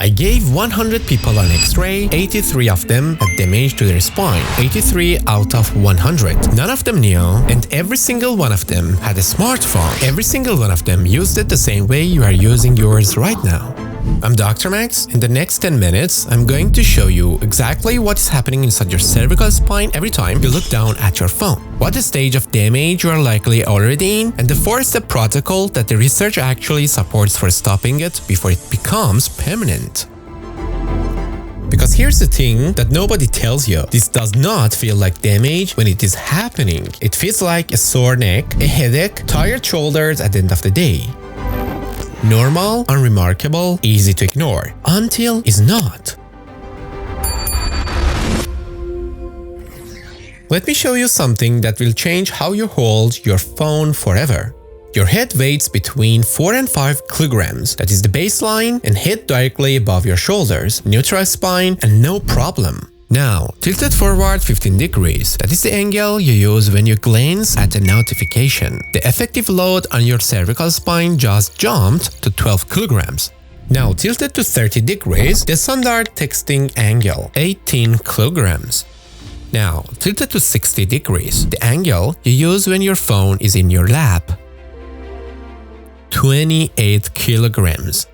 I gave 100 people an X-ray, 83 of them had damage to their spine, 83 out of 100. None of them knew, and every single one of them had a smartphone. Every single one of them used it the same way you are using yours right now. I'm Dr. Max. In the next 10 minutes, I'm going to show you exactly what is happening inside your cervical spine every time you look down at your phone, what stage of damage you are likely already in, and the 4-step protocol that the research actually supports for stopping it before it becomes permanent. Because here's the thing that nobody tells you. This does not feel like damage when it is happening. It feels like a sore neck, a headache, tired shoulders at the end of the day. Normal, unremarkable, easy to ignore, until it's not. Let me show you something that will change how you hold your phone forever. Your head weighs between 4 and 5 kilograms, that is the baseline, and head directly above your shoulders, neutral spine, and no problem. Now, tilt it forward 15 degrees. That is the angle you use when you glance at a notification. The effective load on your cervical spine just jumped to 12 kilograms. Now tilt it to 30 degrees, the standard texting angle, 18 kilograms. Now tilt it to 60 degrees, the angle you use when your phone is in your lap, 28 kilograms.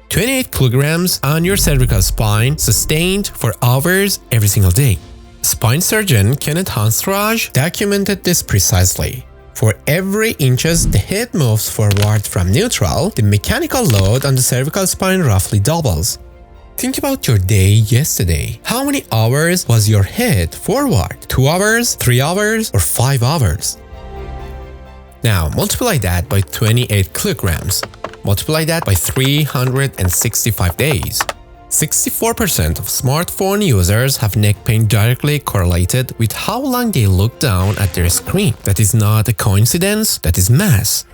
28 kilograms on your cervical spine, sustained for hours every single day. Spine surgeon Kenneth Hansraj documented this precisely. For every inches the head moves forward from neutral, the mechanical load on the cervical spine roughly doubles. Think about your day yesterday. How many hours was your head forward? 2 hours, 3 hours, or 5 hours? Now multiply that by 28 kilograms. Multiply that by 365 days. 64% of smartphone users have neck pain directly correlated with how long they look down at their screen. That is not a coincidence, that is math.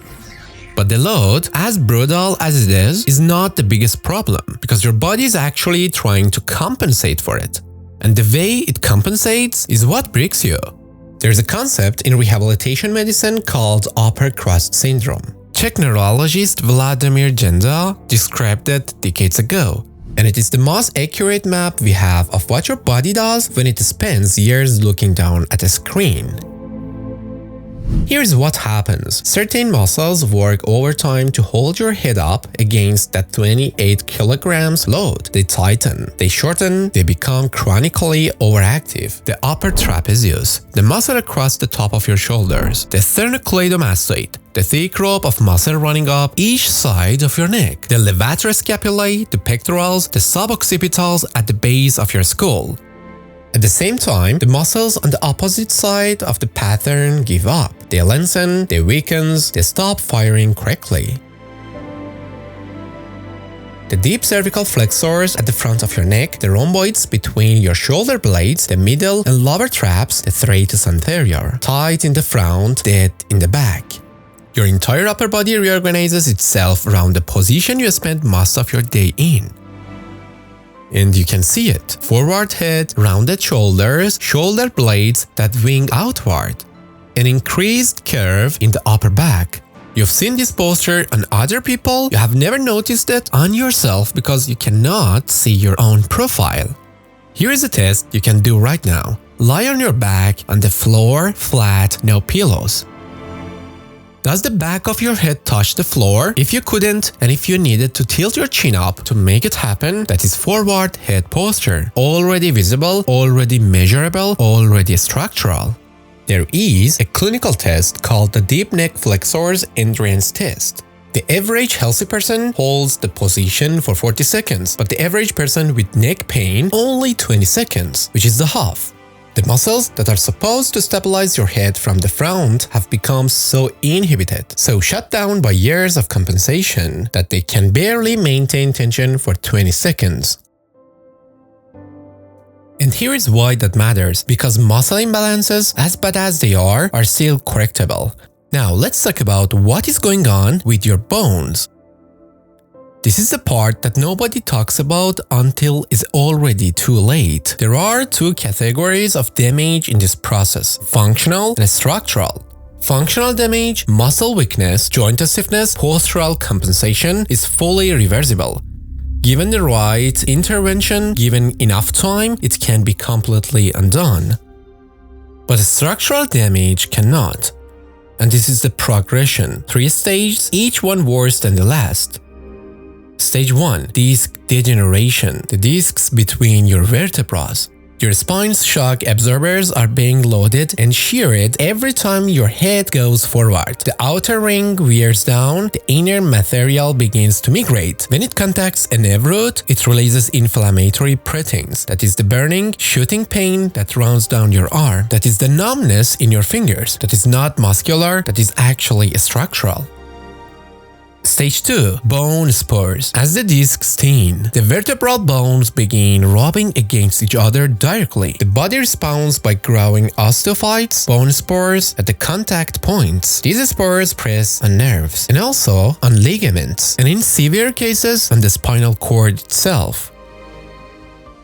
But the load, as brutal as it is not the biggest problem, because your body is actually trying to compensate for it. And the way it compensates is what breaks you. There's a concept in rehabilitation medicine called upper crust syndrome. Czech neurologist Vladimir Jenda described it decades ago, and it is the most accurate map we have of what your body does when it spends years looking down at a screen. Here's what happens. Certain muscles work overtime to hold your head up against that 28 kilograms load. They tighten, they shorten, they become chronically overactive. The upper trapezius, the muscle across the top of your shoulders, the sternocleidomastoid, the thick rope of muscle running up each side of your neck, the levator scapulae, the pectorals, the suboccipitals at the base of your skull. At the same time, the muscles on the opposite side of the pattern give up. They lengthen, they weaken, they stop firing correctly. The deep cervical flexors at the front of your neck, the rhomboids between your shoulder blades, the middle and lower traps, the serratus anterior, tight in the front, dead in the back. Your entire upper body reorganizes itself around the position you spend most of your day in. And you can see it. Forward head, rounded shoulders, shoulder blades that wing outward. An increased curve in the upper back. You've seen this posture on other people, you have never noticed it on yourself because you cannot see your own profile. Here is a test you can do right now. Lie on your back on the floor, flat, no pillows. Does the back of your head touch the floor? If you couldn't, and if you needed to tilt your chin up to make it happen, that is forward head posture. Already visible, already measurable, already structural. There is a clinical test called the Deep Neck Flexors Endurance Test. The average healthy person holds the position for 40 seconds, but the average person with neck pain only 20 seconds, which is the half. The muscles that are supposed to stabilize your head from the front have become so inhibited, so shut down by years of compensation, that they can barely maintain tension for 20 seconds. And here is why that matters, because muscle imbalances, as bad as they are still correctable. Now let's talk about what is going on with your bones. This is the part that nobody talks about until it's already too late. There are two categories of damage in this process: functional and structural. Functional damage, muscle weakness, joint stiffness, postural compensation is fully reversible. Given the right intervention, given enough time, it can be completely undone. But structural damage cannot. And this is the progression. 3 stages, each one worse than the last. Stage 1. Disc degeneration. The discs between your vertebrae. Your spine's shock absorbers are being loaded and sheared every time your head goes forward. The outer ring wears down, the inner material begins to migrate. When it contacts a nerve root, it releases inflammatory proteins. That is the burning, shooting pain that runs down your arm. That is the numbness in your fingers. That is not muscular, that is actually structural. Stage 2. Bone spurs. As the discs thin, the vertebral bones begin rubbing against each other directly. The body responds by growing osteophytes, bone spurs, at the contact points. These spurs press on nerves and also on ligaments, and in severe cases on the spinal cord itself.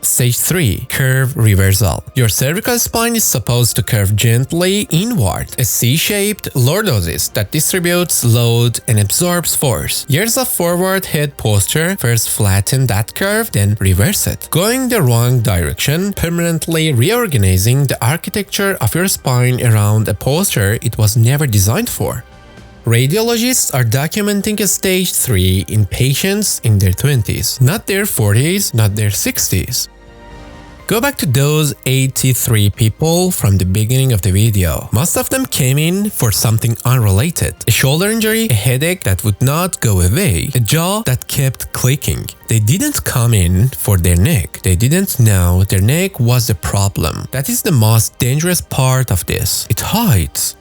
Stage 3. Curve reversal. Your cervical spine is supposed to curve gently inward, a C-shaped lordosis that distributes load and absorbs force. Years of forward head posture first flatten that curve, then reverse it, going the wrong direction, permanently reorganizing the architecture of your spine around a posture it was never designed for. Radiologists are documenting a stage 3 in patients in their 20s, not their 40s, not their 60s. Go back to those 83 people from the beginning of the video. Most of them came in for something unrelated. A shoulder injury, a headache that would not go away, a jaw that kept clicking. They didn't come in for their neck. They didn't know their neck was the problem. That is the most dangerous part of this. It hides.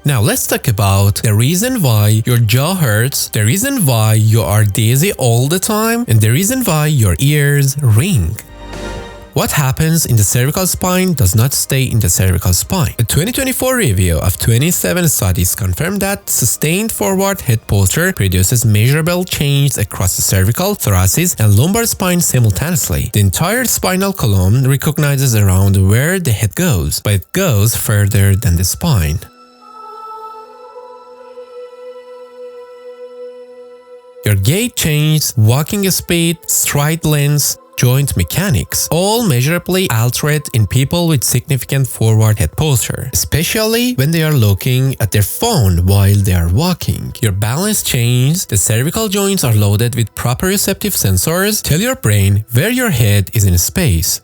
Now let's talk about the reason why your jaw hurts, the reason why you are dizzy all the time, and the reason why your ears ring. What happens in the cervical spine does not stay in the cervical spine. A 2024 review of 27 studies confirmed that sustained forward head posture produces measurable changes across the cervical, thoracic, and lumbar spine simultaneously. The entire spinal column recognizes around where the head goes, but it goes further than the spine. Your gait changes, walking speed, stride length, joint mechanics, all measurably altered in people with significant forward head posture, especially when they are looking at their phone while they are walking. Your balance changes, the cervical joints are loaded with proprioceptive sensors, tell your brain where your head is in space.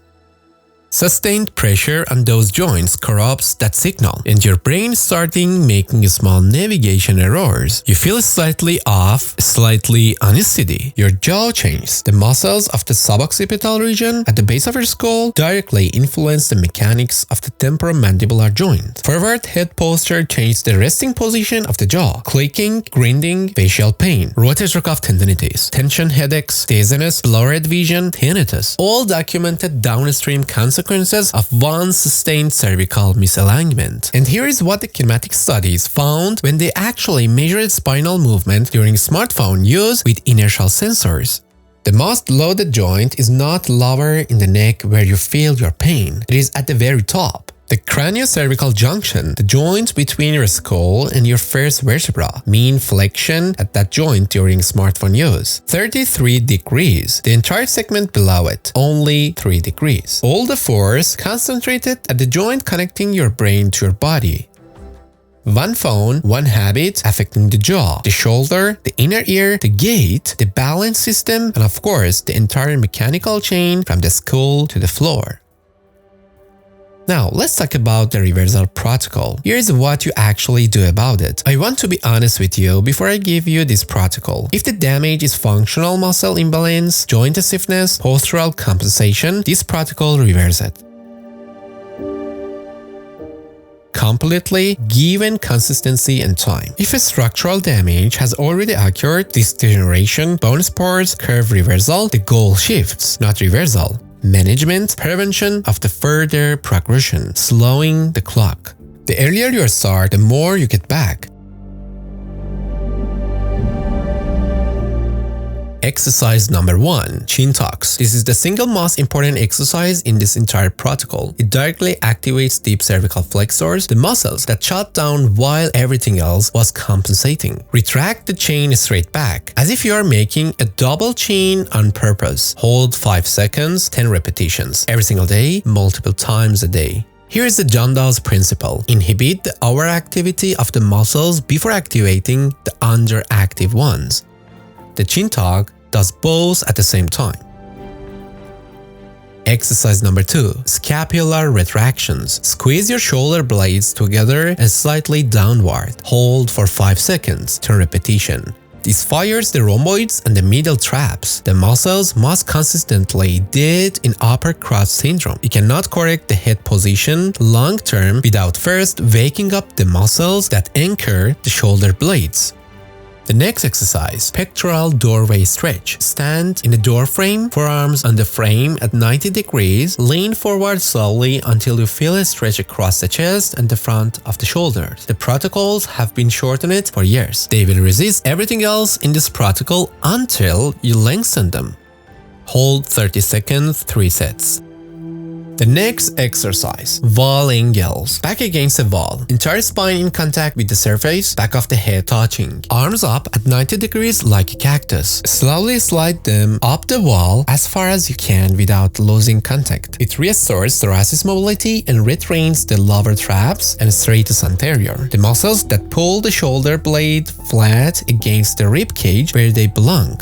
Sustained pressure on those joints corrupts that signal, and your brain starting making small navigation errors. You feel slightly off, slightly unsteady. Your jaw changes. The muscles of the suboccipital region at the base of your skull directly influence the mechanics of the temporomandibular joint. Forward head posture changes the resting position of the jaw. Clicking, grinding, facial pain, rotator cuff tendinitis, tension headaches, dizziness, blurred vision, tinnitus, all documented downstream consequences of one sustained cervical misalignment. And here is what the kinematic studies found when they actually measured spinal movement during smartphone use with inertial sensors. The most loaded joint is not lower in the neck where you feel your pain. It is at the very top. The craniocervical junction, the joint between your skull and your first vertebra, mean flexion at that joint during smartphone use, 33 degrees. The entire segment below it, only 3 degrees. All the force concentrated at the joint connecting your brain to your body. One phone, one habit affecting the jaw, the shoulder, the inner ear, the gait, the balance system, and of course, the entire mechanical chain from the skull to the floor. Now, let's talk about the reversal protocol. Here's what you actually do about it. I want to be honest with you before I give you this protocol. If the damage is functional muscle imbalance, joint stiffness, postural compensation, this protocol reverses it completely, given consistency and time. If a structural damage has already occurred, disc degeneration, bone spurs, curve reversal, the goal shifts, not reversal. Management, prevention of the further progression, slowing the clock. The earlier you start, the more you get back. Exercise number 1. Chin tucks. This is the single most important exercise in this entire protocol. It directly activates deep cervical flexors, the muscles that shut down while everything else was compensating. Retract the chin straight back, as if you are making a double chin on purpose. Hold 5 seconds, 10 repetitions, every single day, multiple times a day. Here is the Jandal's principle. Inhibit the overactivity of the muscles before activating the underactive ones. The chin tuck does both at the same time. Exercise number 2. Scapular retractions. Squeeze your shoulder blades together and slightly downward. Hold for 5 seconds, 10 repetition. This fires the rhomboids and the middle traps. The muscles must consistently dead in upper crotch syndrome. You cannot correct the head position long term without first waking up the muscles that anchor the shoulder blades. The next exercise, pectoral doorway stretch. Stand in the door frame, forearms on the frame at 90 degrees, lean forward slowly until you feel a stretch across the chest and the front of the shoulders. The protocols have been shortened for years. They will resist everything else in this protocol until you lengthen them. Hold 30 seconds, 3 sets. The next exercise, wall angles. Back against the wall, entire spine in contact with the surface, back of the head touching. Arms up at 90 degrees like a cactus. Slowly slide them up the wall as far as you can without losing contact. It restores thoracic mobility and retrains the lower traps and serratus anterior, the muscles that pull the shoulder blade flat against the rib cage where they belong.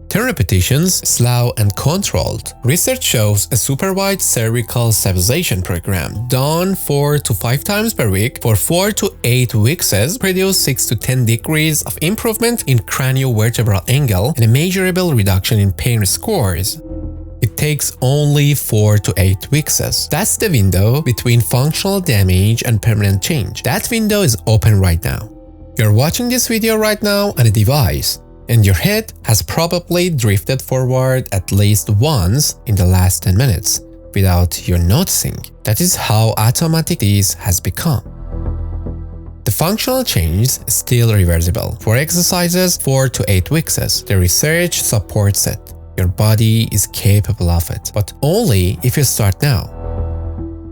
10 repetitions, slow and controlled. Research shows a super-wide cervical stabilization program done 4 to 5 times per week for 4 to 8 weeks produce 6 to 10 degrees of improvement in craniovertebral angle and a measurable reduction in pain scores. It takes only 4 to 8 weeks. That's the window between functional damage and permanent change. That window is open right now. You're watching this video right now on a device, and your head has probably drifted forward at least once in the last 10 minutes without you noticing. That is how automatic this has become. The functional change is still reversible. For exercises 4 to 8 weeks, the research supports it. Your body is capable of it, but only if you start now.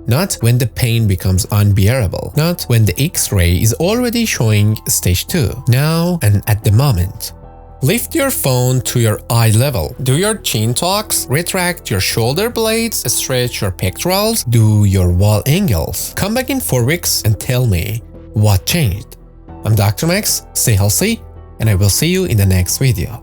Not when the pain becomes unbearable. Not when the X-ray is already showing stage 2. Now and at the moment. Lift your phone to your eye level. Do your chin tucks, retract your shoulder blades, stretch your pectorals, do your wall angles. Come back in 4 weeks and tell me what changed. I'm Dr. Max, stay healthy, and I will see you in the next video.